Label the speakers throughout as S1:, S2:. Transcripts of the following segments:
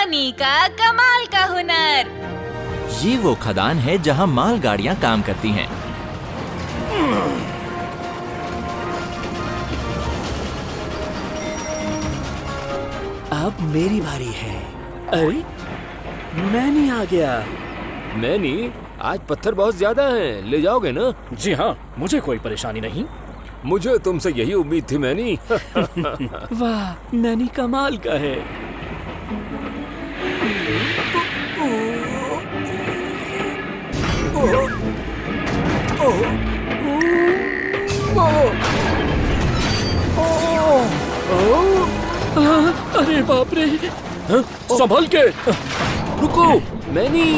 S1: बर्नी का कमाल का हुनर।
S2: ये वो खदान है जहाँ मालगाड़ियाँ काम करती हैं।
S3: अब मेरी बारी है। अरे मैनी आ गया।
S4: मैनी, आज पत्थर बहुत ज्यादा हैं, ले जाओगे ना?
S5: जी हाँ, मुझे कोई परेशानी नहीं।
S4: मुझे तुमसे यही उम्मीद थी मैनी।
S3: वाह, मैनी कमाल का है। अरे बाप रे!
S5: संभल के!
S4: रुको मैनी।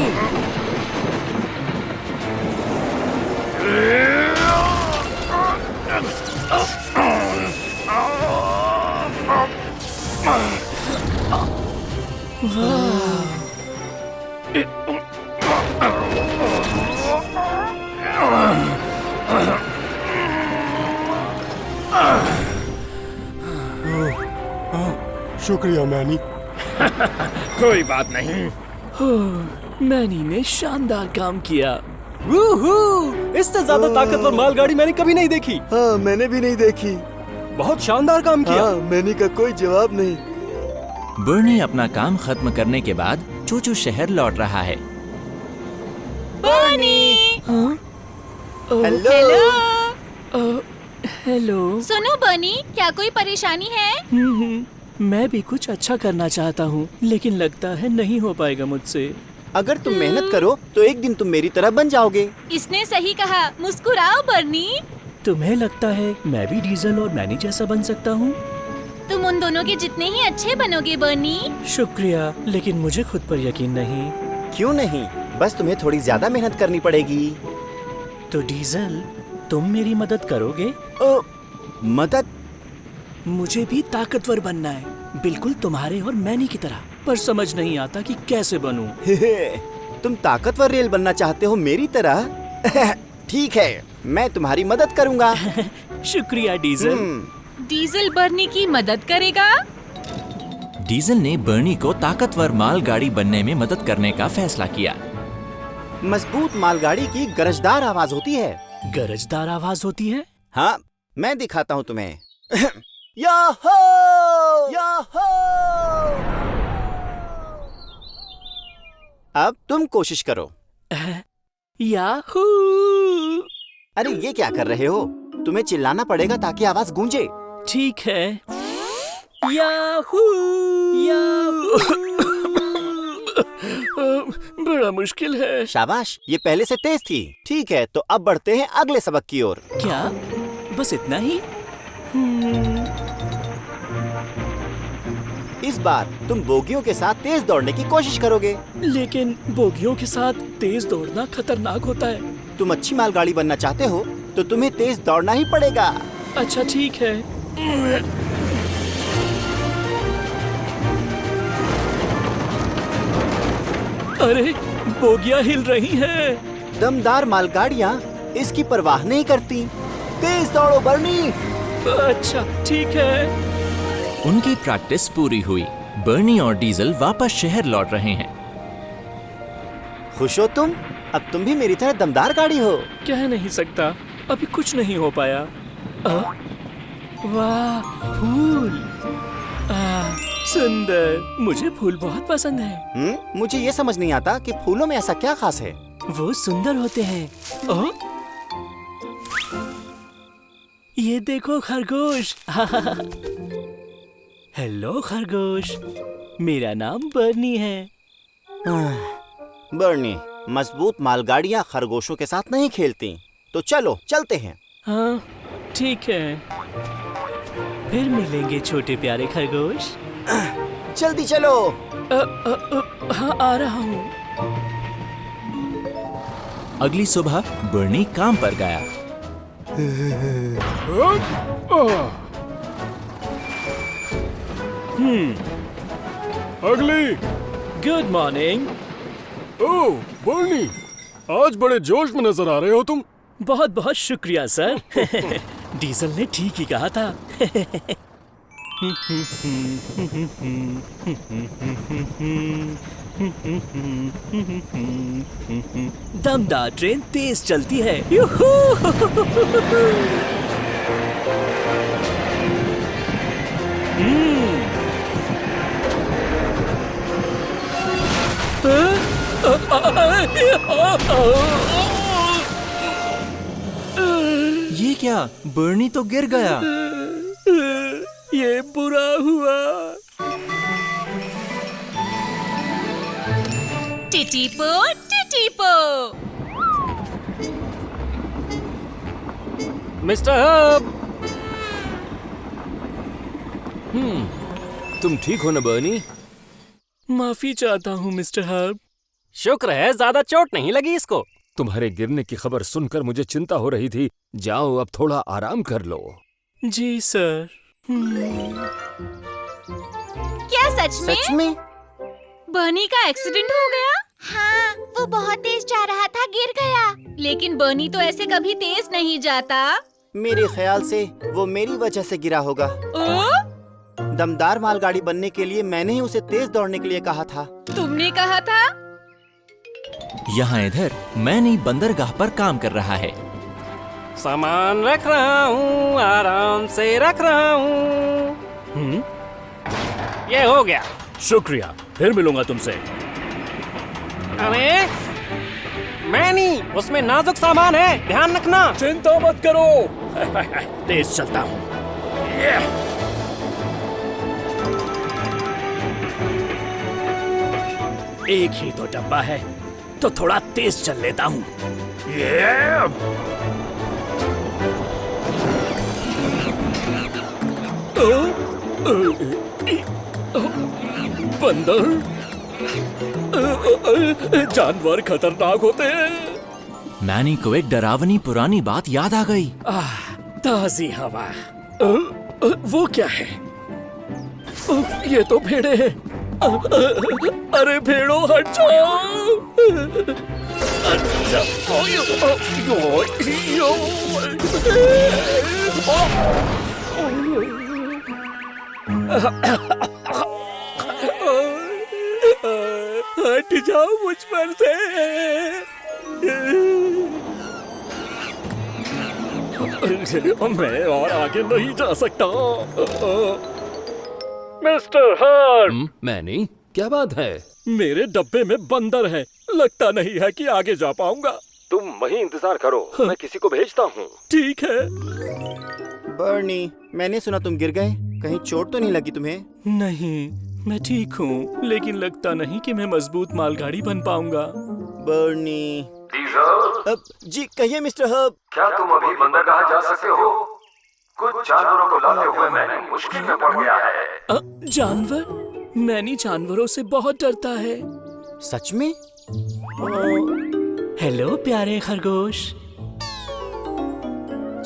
S6: शुक्रिया मैनी।
S5: कोई बात नहीं।
S3: मैनी ने शानदार काम किया।
S7: इससे ज्यादा ताकतवर मालगाड़ी मैंने कभी नहीं देखी।
S6: हाँ, मैंने भी नहीं देखी।
S7: बहुत शानदार काम किया।
S6: हाँ, मैनी का कोई जवाब नहीं।
S2: बर्नी अपना काम खत्म करने के बाद चूचू शहर लौट रहा है।
S1: बर्नी!
S6: हेलो।
S1: हेलो।
S3: हेलो।
S1: सुनो बर्नी, क्या कोई परेशानी है?
S3: मैं भी कुछ अच्छा करना चाहता हूँ, लेकिन लगता है नहीं हो पाएगा मुझसे।
S8: अगर तुम मेहनत करो तो एक दिन तुम मेरी तरह बन जाओगे।
S1: इसने सही कहा। मुस्कुराओ बर्नी।
S3: तुम्हें लगता है मैं भी डीजल और मैनी जैसा बन सकता हूँ?
S1: तुम उन दोनों के जितने ही अच्छे बनोगे बर्नी।
S3: शुक्रिया, लेकिन मुझे खुद पर यकीन नहीं।
S8: क्यों नहीं? बस तुम्हें थोड़ी ज्यादा मेहनत करनी पड़ेगी।
S3: तो डीजल, तुम मेरी मदद करोगे?
S8: मदद?
S3: मुझे भी ताकतवर बनना है, बिल्कुल तुम्हारे और मैनी की तरह, पर समझ नहीं आता कि कैसे बनूं।
S8: तुम ताकतवर रेल बनना चाहते हो मेरी तरह? ठीक है, मैं तुम्हारी मदद करूंगा।
S3: शुक्रिया डीजल।
S1: डीजल बर्नी की मदद करेगा?
S2: डीजल ने बर्नी को ताकतवर मालगाड़ी बनने में मदद करने का फैसला किया।
S8: मजबूत मालगाड़ी की गरजदार आवाज होती है।
S3: गरजदार आवाज होती है?
S8: हाँ, मैं दिखाता हूँ तुम्हें। याहो! याहो! अब तुम कोशिश करो।
S3: याहू!
S8: अरे ये क्या कर रहे हो? तुम्हें चिल्लाना पड़ेगा ताकि आवाज गूंजे।
S3: ठीक है। याहू! याहू! बड़ा मुश्किल है।
S8: शाबाश, ये पहले से तेज थी। ठीक है, तो अब बढ़ते हैं अगले सबक की ओर।
S3: क्या? बस इतना ही?
S8: इस बार तुम बोगियों के साथ तेज दौड़ने की कोशिश करोगे।
S3: लेकिन बोगियों के साथ तेज दौड़ना खतरनाक होता है।
S8: तुम अच्छी मालगाड़ी बनना चाहते हो तो तुम्हें तेज दौड़ना ही पड़ेगा।
S3: अच्छा ठीक है। अरे बोगियां हिल रही हैं।
S8: दमदार मालगाड़ियाँ इसकी परवाह नहीं करती। तेज दौड़ो बर्नी।
S3: अच्छा ठीक है।
S2: उनकी प्रैक्टिस पूरी हुई। बर्नी और डीजल वापस शहर लौट रहे हैं।
S8: खुश हो तुम? अब तुम भी मेरी तरह दमदार गाड़ी हो।
S3: कह नहीं सकता, अभी कुछ नहीं हो पाया। वाह, फूल! सुंदर। मुझे फूल बहुत पसंद है।
S8: मुझे ये समझ नहीं आता कि फूलों में ऐसा क्या खास है।
S3: वो सुंदर होते हैं। ये देखो खरगोश। हेलो खरगोश, मेरा नाम बर्नी है।
S8: बर्नी, मजबूत मालगाड़ियाँ खरगोशों के साथ नहीं खेलती। तो चलो चलते हैं।
S3: हाँ ठीक है, फिर मिलेंगे छोटे प्यारे खरगोश।
S8: जल्दी चलो।
S3: हाँ आ रहा हूँ।
S2: अगली सुबह बर्नी काम पर गया।
S5: अगली।
S3: Good morning.
S5: ओह बर्नी, आज बड़े जोश में नजर आ रहे हो तुम।
S3: बहुत बहुत शुक्रिया सर। डीजल ने ठीक ही कहा था। दमदार ट्रेन तेज चलती है। यूहू!
S2: ये क्या, बर्नी तो गिर गया।
S3: ये बुरा हुआ।
S1: Titipo Titipo.
S4: Mister Hub. तुम ठीक हो ना बर्नी?
S3: माफी चाहता हूँ मिस्टर हर्ब।
S4: शुक्र है ज्यादा चोट नहीं लगी इसको। तुम्हारे गिरने की खबर सुनकर मुझे चिंता हो रही थी। जाओ अब थोड़ा आराम कर लो।
S3: जी सर।
S1: क्या सच में?
S8: सच में?
S1: बर्नी का एक्सीडेंट हो गया?
S9: हाँ, वो बहुत तेज जा रहा था, गिर गया।
S1: लेकिन बर्नी तो ऐसे कभी तेज नहीं जाता।
S8: मेरे ख्याल से वो मेरी वजह से गिरा होगा।
S1: ओ?
S8: दमदार मालगाड़ी बनने के लिए मैंने ही उसे तेज दौड़ने के लिए कहा था।
S1: तुमने कहा था?
S2: यहाँ इधर मैनी बंदरगाह पर काम कर रहा है।
S4: सामान रख रहा हूँ, आराम से रख रहा हूँ। ये हो गया।
S3: शुक्रिया, फिर मिलूंगा तुमसे।
S4: अरे मैनी, उसमें नाजुक सामान है, ध्यान रखना।
S3: चिंता मत करो। तेज चलता हूँ। एक ही तो डब्बा है, तो थोड़ा तेज चल लेता हूँ। बंदर, जानवर खतरनाक होते हैं।
S2: मैनी को एक डरावनी पुरानी बात याद आ गई।
S3: ताजी हवा। वो क्या है? ये तो भेड़े हैं। अरे भेड़ों हट जाओ। हट जाओ मुझ पर से। मैं और आगे नहीं जा सकता। Mister herb.
S4: मैनी, क्या बात है?
S3: मेरे डब्बे में बंदर है, लगता नहीं है कि आगे जा पाऊंगा।
S4: तुम वहीं इंतजार करो, मैं किसी को भेजता हूँ।
S3: ठीक है।
S8: बर्नी, मैंने सुना तुम गिर गए, कहीं चोट तो नहीं लगी तुम्हें?
S3: नहीं, मैं ठीक हूँ, लेकिन लगता नहीं कि मैं मजबूत मालगाड़ी बन पाऊंगा।
S8: बर्नी। अब जी कहिए मिस्टर हर्ब।
S10: क्या तुम अभी बंदरगाह जा सकते हो? कुछ जानवरों को लाते हुए मैंने मुश्किल में पड़ गया है।
S3: जानवर? मैनी जानवरों से बहुत डरता है।
S8: सच में?
S3: हेलो प्यारे खरगोश।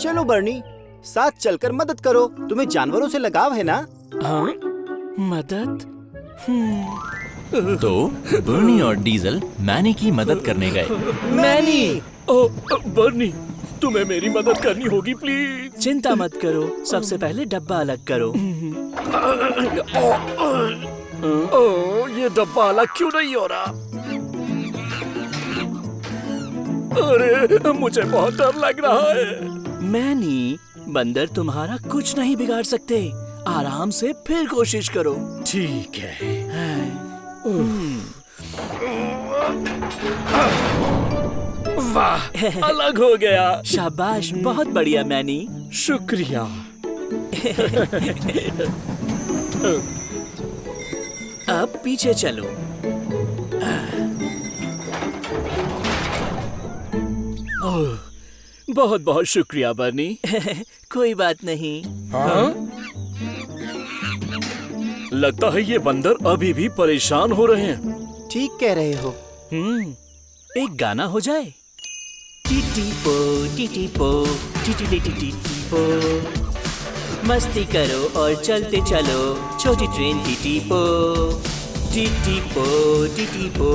S8: चलो बर्नी, साथ चलकर मदद करो। तुम्हें जानवरों से लगाव है ना?
S3: हाँ, मदद?
S2: तो बर्नी और डीजल मैनी की मदद करने गए।
S8: मैनी!
S3: बर्नी, तुम्हें मेरी मदद करनी होगी प्लीज। चिंता मत करो, सबसे पहले डब्बा अलग करो। ये डब्बा अलग क्यों नहीं हो रहा? अरे मुझे बहुत डर लग रहा है। मैनी, बंदर तुम्हारा कुछ नहीं बिगाड़ सकते। आराम से फिर कोशिश करो। ठीक है। वाह, अलग हो गया। शाबाश, बहुत बढ़िया मैनी। शुक्रिया। अब पीछे चलो। ओह, बहुत बहुत शुक्रिया बर्नी। कोई बात नहीं। हाँ? लगता है ये बंदर अभी भी परेशान हो रहे हैं।
S8: ठीक कह रहे हो।
S3: एक गाना हो जाए। टीटीपो टीटीपो टीटीपो, मस्ती करो और चलते चलो, छोटी ट्रेन टीटीपो टीटीपो टीटीपो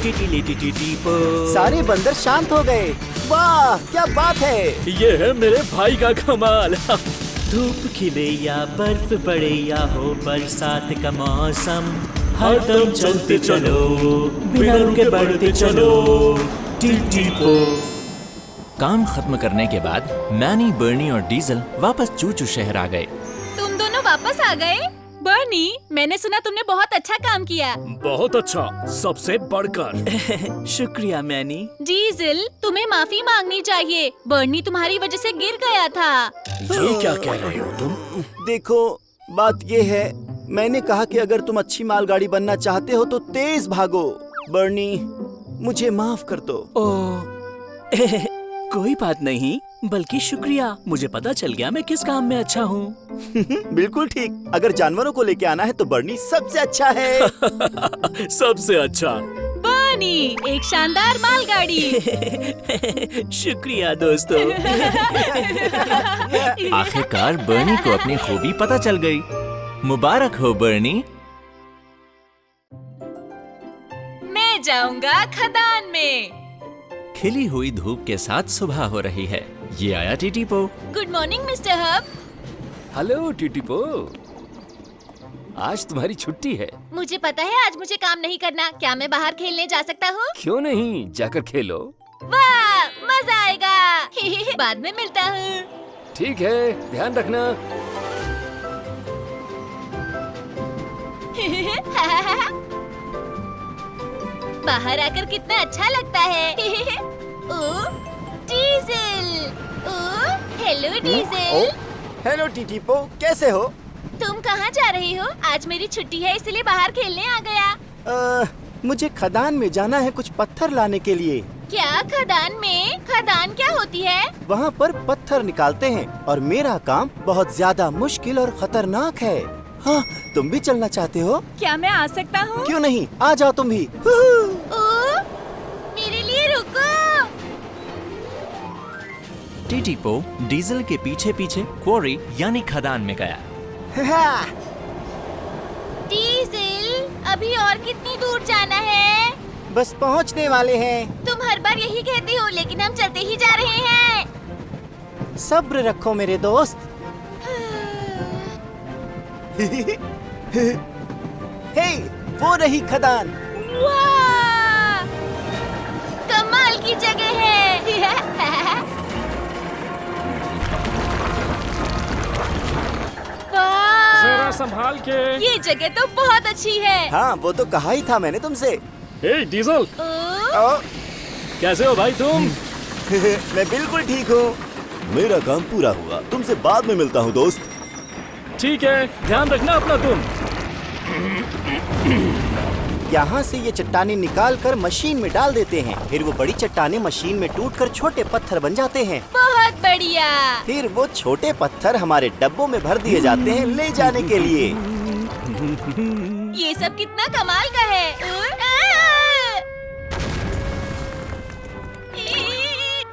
S3: टीटीपो।
S8: सारे बंदर शांत हो गए। वाह, क्या बात है।
S3: ये है मेरे भाई का कमाल। धूप खिले या बर्फ पड़े या हो बरसात का मौसम, हरदम चलते चलो, बिना रुके बढ़ते चलो, टी-टी-पो।
S2: काम खत्म करने के बाद मैनी, बर्नी और डीजल वापस चू चू शहर आ गए।
S1: तुम दोनों वापस आ गए? बर्नी, मैंने सुना तुमने बहुत अच्छा काम किया।
S5: बहुत अच्छा, सबसे बढ़कर।
S3: शुक्रिया मैनी।
S1: डीजल, तुम्हें माफी मांगनी चाहिए। बर्नी तुम्हारी वजह से गिर गया था।
S3: ये क्या कह रहे हो तुम?
S8: देखो, बात ये है, मैंने कहा कि अगर तुम अच्छी मालगाड़ी बनना चाहते हो तो तेज भागो। बर्नी, मुझे माफ कर दो।
S3: कोई बात नहीं, बल्कि शुक्रिया, मुझे पता चल गया मैं किस काम में अच्छा हूँ।
S8: बिल्कुल ठीक। अगर जानवरों को लेके आना है तो बर्नी सबसे अच्छा है।
S3: सबसे अच्छा।
S1: बर्नी, एक शानदार मालगाड़ी।
S3: शुक्रिया दोस्तों।
S2: आखिरकार बर्नी को अपनी खूबी पता चल गई। मुबारक हो बर्नी।
S1: मैं जाऊंगा खदान में।
S2: खिली हुई धूप के साथ सुबह हो रही है। ये आया Titipo.
S1: Good morning mister Hub.
S5: Hello Titipo, आज तुम्हारी छुट्टी है।
S1: मुझे पता है आज मुझे काम नहीं करना। क्या मैं बाहर खेलने जा सकता हूँ?
S5: क्यों नहीं, जाकर खेलो।
S1: वाह, मजा आएगा। बाद में मिलता हूँ।
S5: ठीक है, ध्यान रखना।
S1: बाहर आकर कितना अच्छा लगता है। ओ, डीजल। ओ, हेलो डीजल।
S8: हेलो टी-टी-पो, कैसे हो?
S1: तुम कहाँ जा रही हो? आज मेरी छुट्टी है इसलिए बाहर खेलने आ गया।
S8: मुझे खदान में जाना है कुछ पत्थर लाने के लिए।
S1: क्या खदान में? खदान क्या होती है?
S8: वहाँ पर पत्थर निकालते हैं और मेरा काम बहुत ज्यादा मुश्किल और खतरनाक है। हाँ, तुम भी चलना चाहते हो?
S1: क्या मैं आ सकता हूँ?
S8: क्यों नहीं, आ जाओ तुम भी।
S1: ओ, मेरे लिए रुको।
S2: टी-टी-पो डीजल के पीछे पीछे क्वारी यानी खदान में गया।
S1: डीजल, अभी और कितनी दूर जाना है?
S8: बस पहुँचने वाले हैं।
S1: तुम हर बार यही कहती हो, लेकिन हम चलते ही जा रहे हैं।
S8: सब्र रखो मेरे दोस्त। हे, वो रही खदान।
S1: वाह, कमाल की जगह है। वाह,
S5: जरा संभाल के।
S1: ये जगह तो बहुत अच्छी है।
S8: हाँ, वो तो कहा ही था मैंने तुमसे।
S5: हे डीजल,
S1: ओ,
S5: कैसे हो भाई तुम?
S8: मैं बिल्कुल ठीक हूँ। मेरा काम पूरा हुआ, तुमसे बाद में मिलता हूँ दोस्त।
S5: ठीक है, ध्यान रखना अपना तुम।
S8: यहाँ से ये चट्टानें निकाल कर मशीन में डाल देते हैं। फिर वो बड़ी चट्टानें मशीन में टूटकर छोटे पत्थर बन जाते हैं।
S1: बहुत बढ़िया।
S8: फिर वो छोटे पत्थर हमारे डब्बों में भर दिए जाते हैं ले जाने के लिए।
S1: ये सब कितना कमाल का है।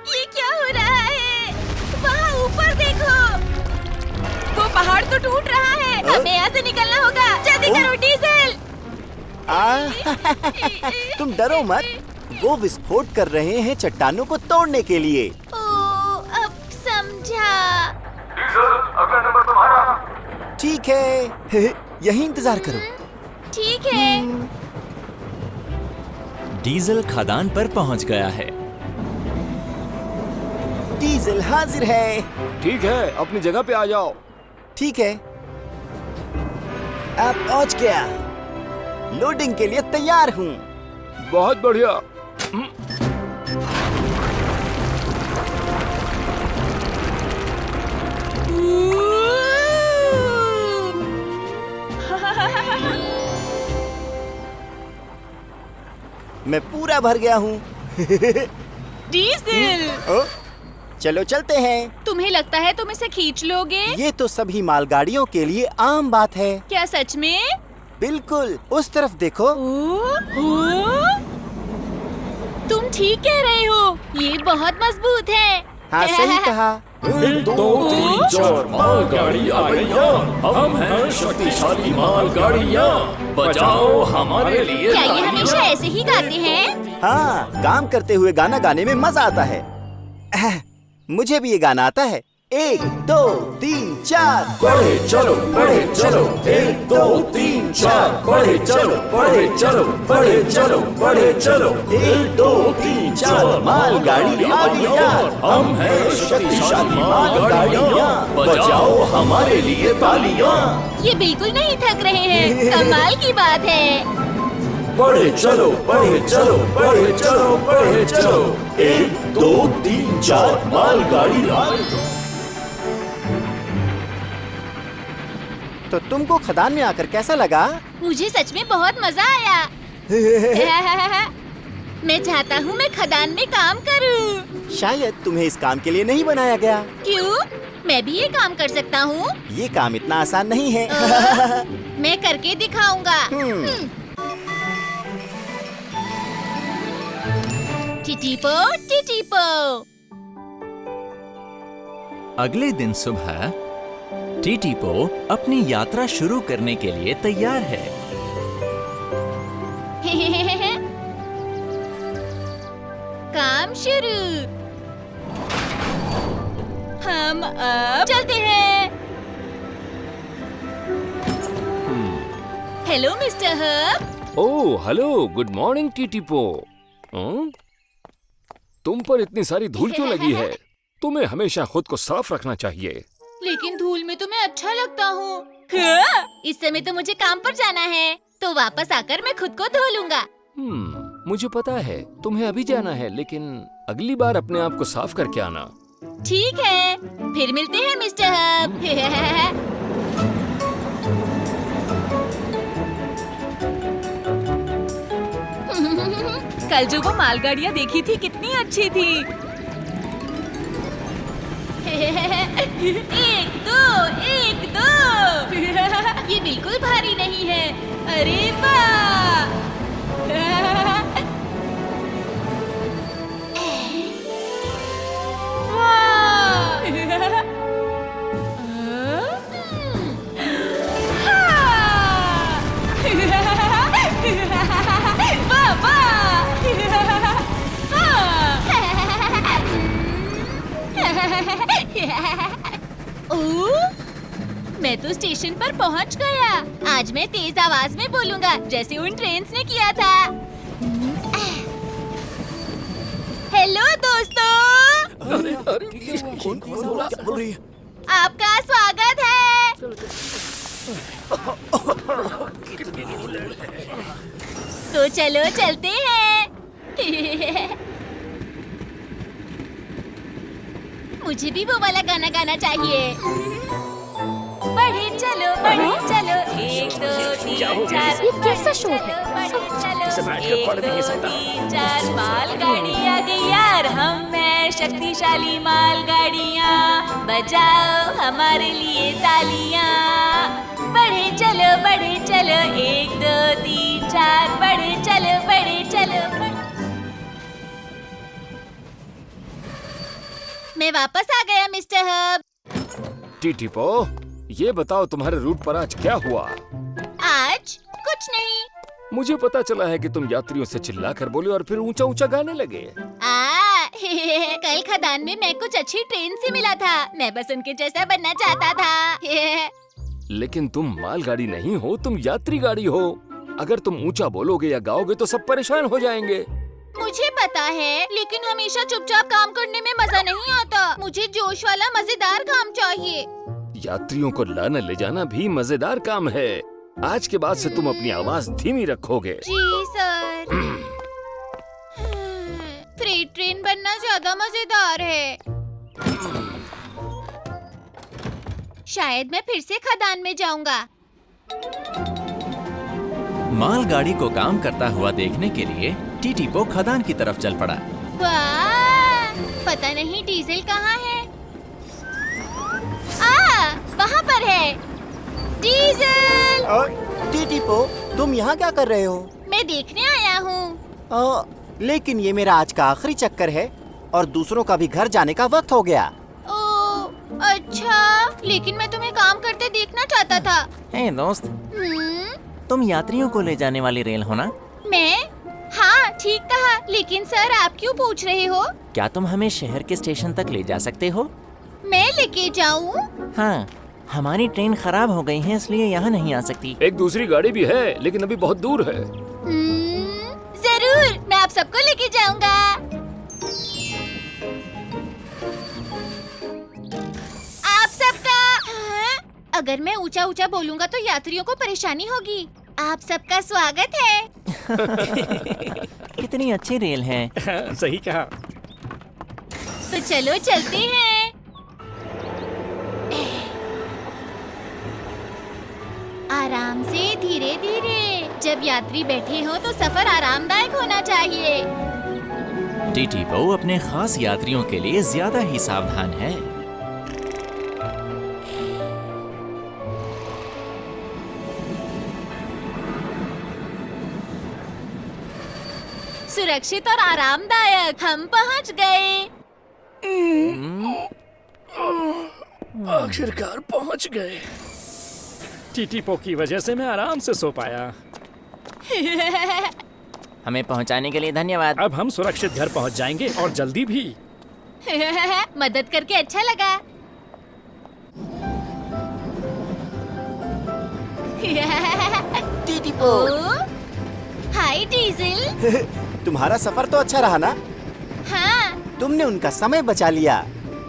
S1: ये क्या हो रहा है? वहाँ ऊपर देखो, वो पहाड़ तो टूट रहा है। हमें यहाँ से निकलना होगा। जल्दी करो डीजल।
S8: तुम डरो मत, वो विस्फोट कर रहे हैं चट्टानों को तोड़ने के लिए।
S1: ओ, अब समझा।
S10: डीजल, अगला नंबर तुम्हारा।
S8: ठीक है, यही इंतजार करो।
S1: ठीक है।
S2: डीजल खदान पर पहुंच गया है।
S8: डीजल हाजिर है।
S5: ठीक है, अपनी जगह पे आ जाओ।
S8: ठीक है, अब पहुंच गया। लोडिंग के लिए तैयार हूँ।
S5: बहुत बढ़िया।
S8: मैं पूरा भर गया हूँ।
S1: डीजल,
S8: चलो चलते हैं।
S1: तुम्हें लगता है तुम इसे खींच लोगे?
S8: ये तो सभी मालगाड़ियों के लिए आम बात है।
S1: क्या सच में?
S8: बिल्कुल, उस तरफ देखो।
S1: तुम ठीक कह रहे हो, ये बहुत मजबूत है।
S8: हाँ, सही कहा।
S5: 1, 2, 3, 4 मालगाड़ी आ गई यहाँ। हम हैं शक्तिशाली मालगाड़ियाँ। बजाओ हमारे लिए।
S1: क्या ये हमेशा ऐसे ही गाते हैं?
S8: हाँ, काम करते हुए गाना गाने में मजा आता है। मुझे भी ये गाना आता है। 1 2 3 4
S5: बढ़े चलो 1 2 3 4 बढ़े चलो 1 2 3 4
S8: मालगाड़ी आ गई यार।
S5: हम हैं शक्तिशाली मालगाड़ियाँ, बजाओ हमारे लिए तालियां।
S1: ये बिल्कुल नहीं थक रहे हैं, कमाल की बात है।
S5: बढ़े चलो 1 2 3 4 मालगाड़ी आ गई।
S8: तो तुमको खदान में आकर कैसा लगा?
S1: मुझे सच में बहुत मजा आया। मैं चाहता हूँ मैं खदान में काम करूँ।
S8: शायद तुम्हें इस काम के लिए नहीं बनाया गया।
S1: क्यों? मैं भी ये काम कर सकता हूँ।
S8: ये काम इतना आसान नहीं है।
S1: मैं करके दिखाऊंगा। टिटिपो टिटिपो।
S2: अगले दिन सुबह टीटीपो अपनी यात्रा शुरू करने के लिए तैयार है।
S1: काम शुरू। हम अब चलते हैं। Hello mister hub.
S5: Oh hello, good morning टीटीपो। तुम पर इतनी सारी धूल क्यों लगी है? तुम्हें हमेशा खुद को साफ रखना चाहिए।
S1: लेकिन धूल में तो मैं अच्छा लगता हूँ। इस समय तो मुझे काम पर जाना है, तो वापस आकर मैं खुद को धो लूंगा।
S5: मुझे पता है तुम्हें अभी जाना है, लेकिन अगली बार अपने आप को साफ करके आना।
S1: ठीक है, फिर मिलते हैं मिस्टर हब। कल जो वो मालगाड़ियाँ देखी थी कितनी अच्छी थी। 1 2 1 2। ये बिल्कुल भारी नहीं है। अरे वाह। मैं तो स्टेशन पर पहुंच गया। आज मैं तेज आवाज में बोलूंगा, जैसे उन ट्रेन्स ने किया था। हेलो दोस्तों। आपका स्वागत है। तो चलो चलते हैं। मुझे भी वो वाला गाना गाना चाहिए। बढ़े चलो 1 2 3 4।
S9: ये कैसा शो है?
S1: बढ़े चलो 1 2 3 4 मालगाड़ी आ गई यार। हम हैं शक्तिशाली मालगाड़ियाँ, बजाओ हमारे लिए तालियां। बढ़े चलो 1 2 3 4। बढ़े चलो। मैं वापस आ गया मिस्टर हब।
S5: टीटीपो, ये बताओ तुम्हारे रूट पर आज क्या हुआ?
S1: आज कुछ नहीं।
S5: मुझे पता चला है कि तुम यात्रियों से चिल्लाकर बोले और फिर ऊंचा ऊंचा गाने लगे।
S1: कल खदान में मैं कुछ अच्छी ट्रेन से मिला था। मैं बस उनके जैसा बनना चाहता था।
S5: लेकिन तुम मालगाड़ी नहीं हो, तुम यात्री गाड़ी हो। अगर तुम ऊंचा बोलोगे या गाओगे तो सब परेशान हो जाएंगे।
S1: मुझे पता है, लेकिन हमेशा चुपचाप काम करने में मजा नहीं आता। मुझे जोश वाला मजेदार काम चाहिए।
S5: यात्रियों को लाना ले जाना भी मजेदार काम है। आज के बाद से तुम अपनी आवाज धीमी रखोगे।
S1: जी सर। फ्रेट ट्रेन बनना ज्यादा मजेदार है। शायद मैं फिर से खदान में जाऊंगा।
S2: मालगाड़ी को काम करता हुआ देखने के लिए टीटीपो खदान की तरफ चल पड़ा।
S1: वाह, पता नहीं डीजल कहाँ है। वहाँ पर है डीजल।
S8: टीटीपो, तुम यहाँ क्या कर रहे हो?
S1: मैं देखने आया हूँ।
S8: लेकिन ये मेरा आज का आखिरी चक्कर है और दूसरों का भी घर जाने का वक्त हो गया।
S1: ओह अच्छा, लेकिन मैं तुम्हें काम करते देखना चाहता था।
S2: हे दोस्त, तुम यात्रियों को ले जाने वाली रेल हो ना?
S1: मैं? हाँ ठीक कहा, लेकिन सर आप क्यों पूछ रहे हो?
S2: क्या तुम हमें शहर के स्टेशन तक ले जा सकते हो?
S9: मैं लेके जाऊं?
S2: हाँ, हमारी ट्रेन खराब हो गई है इसलिए यहाँ नहीं आ सकती।
S5: एक दूसरी गाड़ी भी है लेकिन अभी बहुत दूर है।
S9: जरूर, मैं आप सबको लेके जाऊंगा। आप सबका। हाँ? अगर मैं ऊंचा ऊंचा बोलूंगा तो यात्रियों को परेशानी होगी। आप सबका स्वागत है।
S2: कितनी अच्छी रेल है।
S4: सही कहा।
S9: तो चलो चलते हैं। आराम से, धीरे धीरे। जब यात्री बैठे हो तो सफर आरामदायक होना चाहिए।
S2: टीटीपो अपने खास यात्रियों के लिए ज्यादा ही सावधान है।
S9: सुरक्षित और आरामदायक हम पहुंच गए।
S3: आखिरकार पहुंच गए।
S4: टीटीपो की वजह से मैं आराम से सो पाया।
S2: हमें पहुंचाने के लिए धन्यवाद।
S4: अब हम सुरक्षित घर पहुंच जाएंगे और जल्दी भी।
S9: मदद करके अच्छा लगा।
S8: टीटीपो।
S9: हाय डीजल।
S8: तुम्हारा सफर तो अच्छा रहा ना?
S9: हाँ
S8: तुमने उनका समय बचा लिया।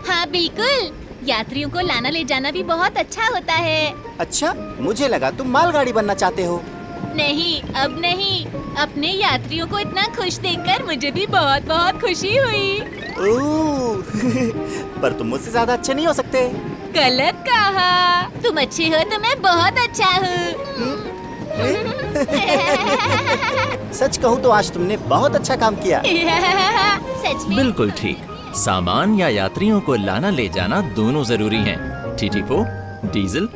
S9: हाँ बिल्कुल। यात्रियों को लाना ले जाना भी बहुत अच्छा होता है।
S8: अच्छा, मुझे लगा तुम मालगाड़ी बनना चाहते हो।
S9: नहीं, अब नहीं। अपने यात्रियों को इतना खुश देखकर मुझे भी बहुत बहुत खुशी हुई।
S8: ओह, पर तुम मुझसे ज्यादा अच्छे नहीं हो सकते।
S9: गलत कहा। तुम अच्छे हो तो मैं बहुत अच्छा हूँ।
S8: सच कहूँ तो आज तुमने बहुत अच्छा काम किया।
S9: सच में?
S2: बिल्कुल ठीक। सामान या यात्रियों को लाना ले जाना दोनों जरूरी हैं। टीटीपो, डीजल,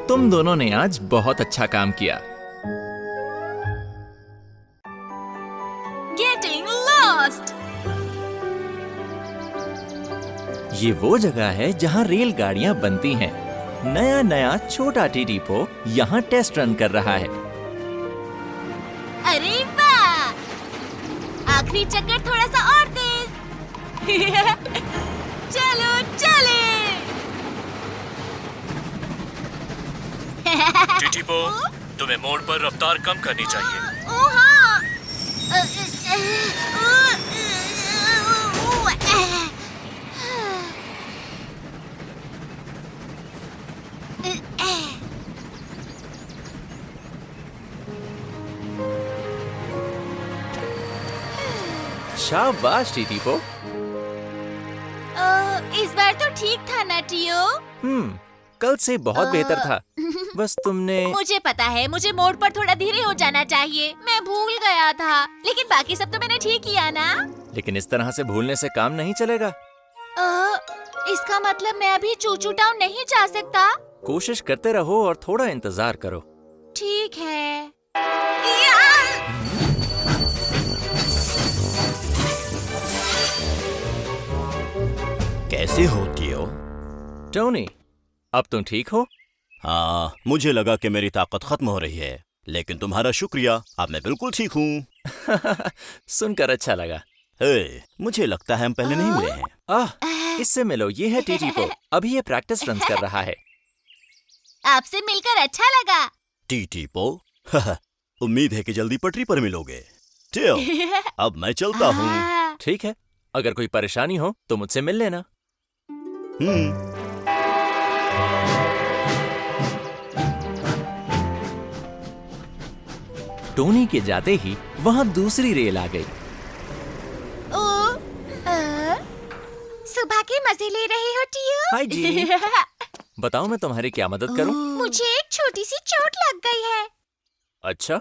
S2: तुम दोनों ने आज बहुत अच्छा काम किया।
S1: Getting lost.
S2: ये वो जगह है जहाँ रेलगाड़ियाँ बनती हैं। नया नया छोटा टीटीपो यहाँ टेस्ट रन कर रहा है।
S1: अरे वाह! आखिरी चक्कर थोड़ा सा और तेज। चलो चले।
S3: टीटीपो, तुम्हें मोड़ पर रफ्तार कम करनी चाहिए।
S1: ओ हाँ।
S2: शाबाश टीटीपो।
S1: इस बार तो ठीक था ना टियो?
S2: कल से बहुत बेहतर था। बस तुमने।
S1: मुझे पता है, मुझे मोड़ पर थोड़ा धीरे हो जाना चाहिए। मैं भूल गया था, लेकिन बाकी सब तो मैंने ठीक किया ना।
S2: लेकिन इस तरह से भूलने से काम नहीं चलेगा।
S1: इसका मतलब मैं अभी चूचू टाउन नहीं जा सकता?
S2: कोशिश करते रहो और थोड़ा इंतजार करो।
S1: ठीक है।
S8: कैसे होती हो?
S2: टोनी, अब तुम ठीक हो?
S8: हाँ, मुझे लगा कि मेरी ताकत खत्म हो रही है, लेकिन तुम्हारा शुक्रिया, अब मैं बिल्कुल ठीक हूँ।
S2: सुनकर अच्छा लगा।
S8: मुझे लगता है हम पहले नहीं मिले हैं।
S2: इससे मिलो, ये है टीटीपो। अभी ये प्रैक्टिस रन्स कर रहा है।
S1: आपसे मिलकर अच्छा लगा।
S8: टीटीपो, उम्मीद है कि जल्दी पटरी पर मिलोगे। टियो, अब मैं चलता हूँ।
S2: ठीक है, अगर कोई परेशानी हो तो मुझसे मिल लेना। टोनी के जाते ही वहाँ दूसरी रेल आ गई।
S9: सुबह के मजे ले रहे हो टियो?
S2: हाय जी। बताओ मैं तुम्हारी क्या मदद करूं?
S9: मुझे एक छोटी सी चोट लग गई है।
S2: अच्छा,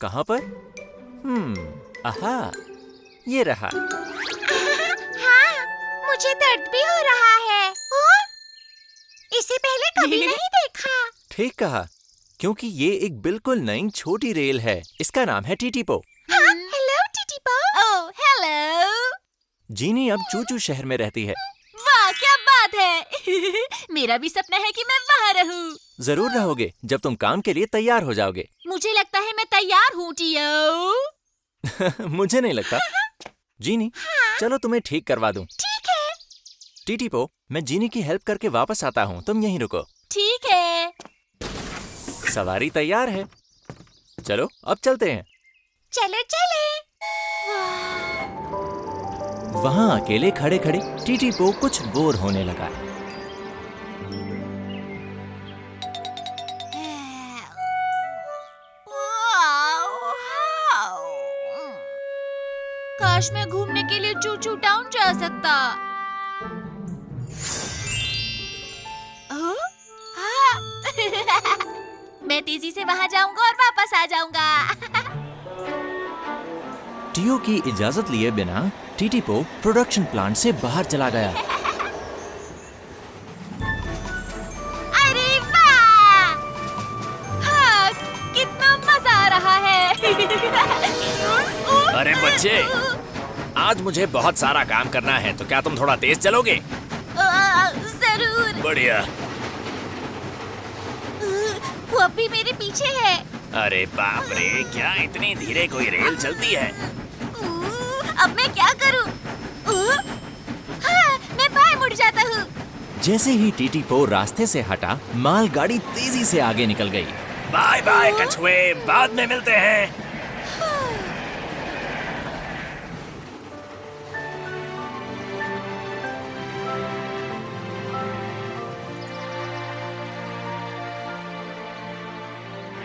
S2: कहाँ पर? आहा, ये रहा।
S9: हाँ, मुझे दर्द भी हो रहा है। इसे पहले कभी नहीं देखा।
S2: ठीक कहा, क्योंकि ये एक बिल्कुल नई छोटी रेल है। इसका नाम है टीटीपो।
S9: हाँ, हेलो टीटीपो।
S1: ओह, हेलो।
S2: जीनी अब चूचू शहर में रहती है।
S1: वाह, क्या बात है। मेरा भी सपना है कि मैं वहाँ रहूं।
S2: जरूर रहोगे जब तुम काम के लिए तैयार हो जाओगे।
S1: मुझे लगता है मैं तैयार हूँ टियो।
S2: मुझे नहीं लगता। जीनी, चलो तुम्हें ठीक करवा दूं।
S9: ठीक है।
S2: टीटीपो, मैं जीनी की हेल्प करके वापस आता हूँ, तुम यहीं रुको।
S1: ठीक है।
S2: सवारी तैयार है, चलो अब चलते हैं।
S9: चलो चले।
S2: वहाँ अकेले खड़े खड़े टीटीपो कुछ बोर होने लगा।
S9: काश मैं घूमने के लिए चूचू टाउन जा सकता। मैं तेजी से वहाँ जाऊंगा और वापस आ जाऊंगा।
S2: टियो की इजाजत लिए बिना टीटीपो प्रोडक्शन प्लांट से बाहर चला गया।
S9: अरे वाह! हाँ, कितना मजा आ रहा है।
S2: अरे बच्चे, आज मुझे बहुत सारा काम करना है, तो क्या तुम थोड़ा तेज चलोगे?
S9: जरूर।
S2: बढ़िया।
S9: वो अभी मेरे पीछे है।
S2: अरे बाप रे, क्या इतनी धीरे कोई रेल चलती है?
S9: अब मैं क्या करूं? हाँ, मैं बाएं मुड़ जाता हूँ।
S2: जैसे ही टीटीपो रास्ते से हटा, मालगाड़ी तेजी से आगे निकल गई। बाय बाय कछुए, बाद में मिलते हैं।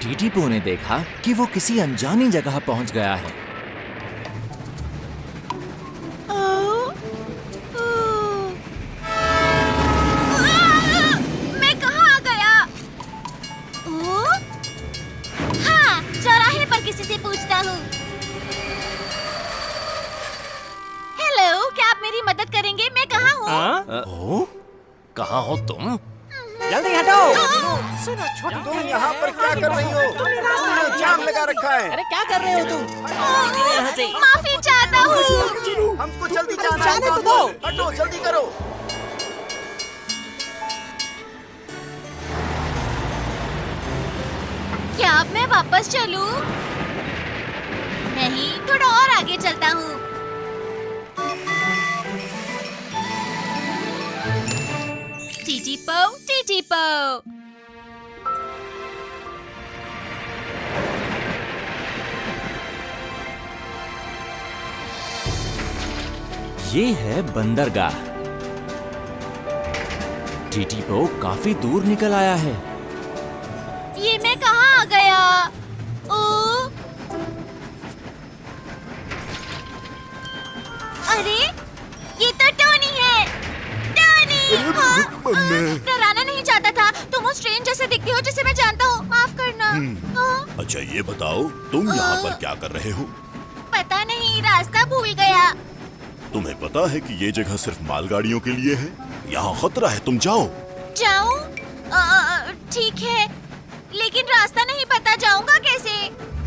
S2: टीटीपो ने देखा कि वो किसी अनजानी जगह पहुंच गया है।
S9: मैं कहाँ आ गया? हाँ, चौराहे पर किसी से पूछता हूँ। हेलो, क्या आप मेरी मदद करेंगे? मैं कहाँ हूँ?
S2: कहाँ हो तुम?
S7: जल्दी हटो।
S8: तुम यहाँ पर क्या कर रही हो? तुमने जाम लगा रखा है।
S7: अरे क्या कर रहे हो तुम?
S9: माफी चाहता हूँ।
S8: हमको जल्दी जाने तो दो। हटो, जल्दी करो।
S9: क्या अब मैं वापस चलूं? नहीं, थोड़ा और आगे चलता हूँ। टीटीपो, टीटीपो।
S2: ये है बंदरगाह। टीटीपो काफी दूर निकल आया है।
S9: ये मैं कहाँ आ गया? अरे, ये तो टोनी है। टोनी! हाँ, डराना नहीं चाहता था। तुम उस स्ट्रेंजर से दिखती हो जिसे मैं जानता हूँ। माफ करना।
S11: अच्छा ये बताओ, तुम यहाँ पर क्या कर रहे हो?
S9: पता नहीं, रास्ता भूल गया।
S11: तुम्हें पता है कि ये जगह सिर्फ मालगाड़ियों के लिए है? यहाँ खतरा है, तुम जाओ।
S9: जाऊं? ठीक है, लेकिन रास्ता नहीं पता, जाऊंगा कैसे?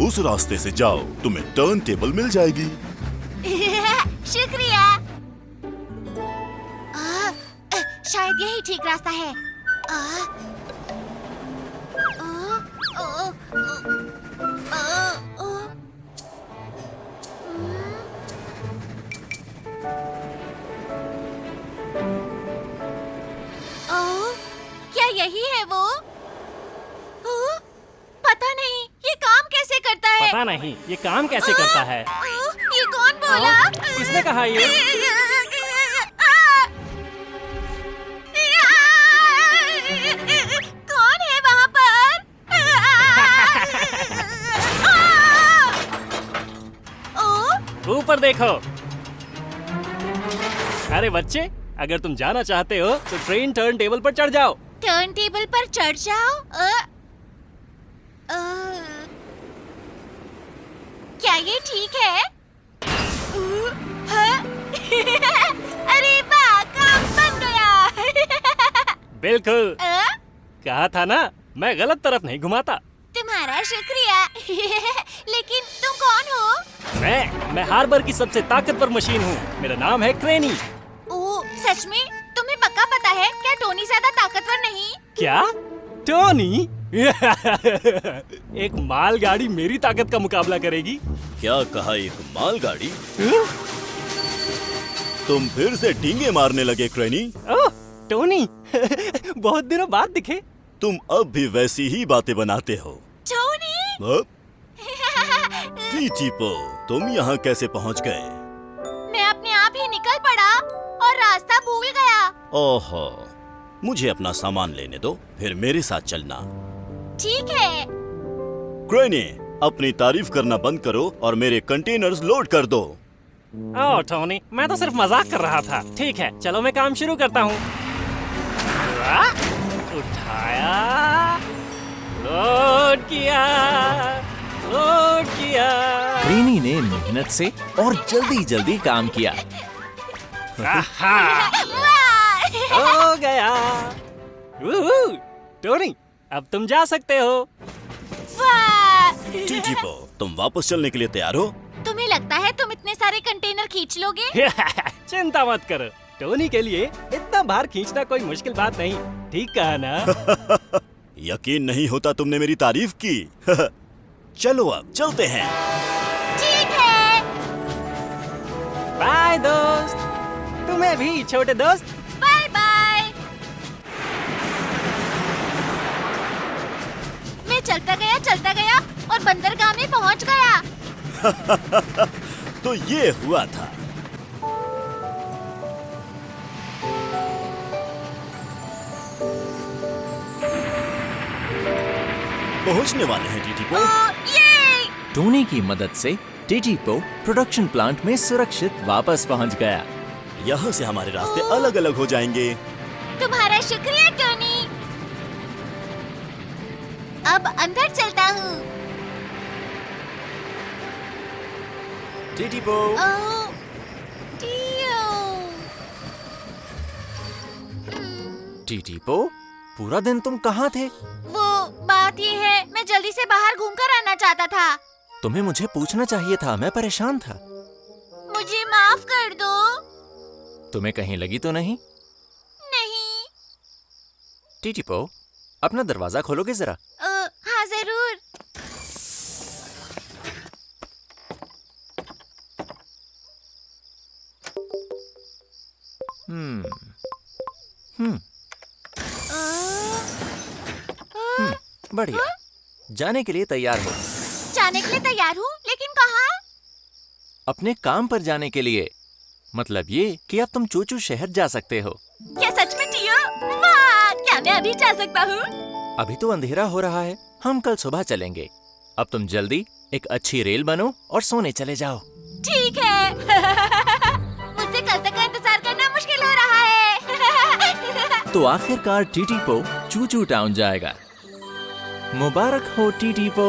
S11: उस रास्ते से जाओ, तुम्हें टर्न टेबल मिल जाएगी।
S9: शुक्रिया। शायद यही ठीक रास्ता है। क्या यही है वो? पता नहीं, ये काम कैसे करता है?
S4: पता नहीं, ये काम कैसे करता है?
S9: ये कौन बोला?
S4: किसने कहा ये?
S9: कौन है वहाँ पर?
S4: ऊपर देखो। अरे बच्चे, अगर तुम जाना चाहते हो तो ट्रेन टर्न टेबल पर चढ़ जाओ।
S9: टर्न टेबल पर चढ़ जाओ? क्या ये ठीक है? अरे वाह, काम बन गया।
S4: बिल्कुल। कहा था ना, मैं गलत तरफ नहीं घुमाता।
S9: तुम्हारा शुक्रिया। लेकिन तुम कौन हो?
S4: मैं हार्बर की सबसे ताकतवर मशीन हूँ। मेरा नाम है क्रेनी।
S9: ओह, सच में? तुम्हें पक्का पता है? क्या टोनी ज्यादा ताकतवर नहीं?
S4: क्या? टोनी? एक मालगाड़ी मेरी ताकत का मुकाबला करेगी?
S11: क्या कहा, एक मालगाड़ी? तुम फिर से डींगे मारने लगे क्रेनी।
S7: ओह टोनी बहुत दिनों बाद दिखे।
S11: तुम अब भी वैसी ही बातें बनाते हो।
S9: टोनी
S11: टीटीपो, तुम यहाँ कैसे पहुँच गए?
S9: मैं अपने आप ही निकल पड़ा और रास्ता भूल गया।
S11: ओहो, मुझे अपना सामान लेने दो, फिर मेरे साथ चलना।
S9: ठीक है।
S11: क्रेनी, अपनी तारीफ करना बंद करो और मेरे कंटेनर्स लोड कर दो।
S4: ओह टोनी, मैं तो सिर्फ मजाक कर रहा था। ठीक है, चलो मैं काम शुरू करता हूँ। उठाया, लोड किया, लोड किया।
S2: क्रेनी ने मेहनत से और जल्दी जल्दी काम किया।
S4: आहा, हो गया। वूहू, टोनी, अब तुम जा सकते हो।
S11: टीटीपो, तुम वापस चलने के लिए तैयार हो?
S9: तुम्हें लगता है तुम इतने सारे कंटेनर खींच लोगे?
S4: चिंता मत करो, टोनी के लिए इतना भार खींचना कोई मुश्किल बात नहीं। ठीक कहा ना?
S11: यकीन नहीं होता तुमने मेरी तारीफ की। चलो अब चलते हैं।
S9: ठीक है।
S4: बाय दोस्त, तुम्हें भी छोटे दोस्त।
S9: Bye bye. मैं चलता गया और बंदरगाह में पहुंच गया।
S11: तो ये हुआ था। पहुंचने वाले हैं टीटीपो।
S9: ये
S2: टोनी की मदद से टीटीपो प्रोडक्शन प्लांट में सुरक्षित वापस पहुंच गया।
S11: यहाँ से हमारे रास्ते अलग अलग हो जाएंगे।
S9: तुम्हारा शुक्रिया टोनी। अब अंदर चलता हूँ।
S2: टीटीपो,
S9: ओह,
S2: टीटीपो, पूरा दिन तुम कहाँ थे?
S9: वो बात ये है, मैं जल्दी से बाहर घूमकर आना चाहता था।
S2: तुम्हें मुझे पूछना चाहिए था, मैं परेशान था।
S9: मुझे माफ कर दो।
S2: तुम्हें कहीं लगी तो नहीं?
S9: नहीं।
S2: टीटीपो, अपना दरवाजा खोलोगे जरा?
S9: हाँ जरूर।
S2: बढ़िया, जाने के लिए तैयार हो?
S9: जाने के लिए तैयार हूँ, लेकिन कहाँ?
S2: अपने काम पर जाने के लिए। मतलब ये कि अब तुम चूचू शहर जा सकते हो।
S9: क्या सच में टियो? वाह, क्या मैं अभी जा सकता हूँ?
S2: अभी तो अंधेरा हो रहा है, हम कल सुबह चलेंगे। अब तुम जल्दी एक अच्छी रेल बनो और सोने चले जाओ।
S9: ठीक है। मुझसे कल तक का इंतजार करना मुश्किल हो रहा है।
S2: तो आखिरकार टीटीपो चूचू टाउन जाएगा। मुबारक हो टीटीपो।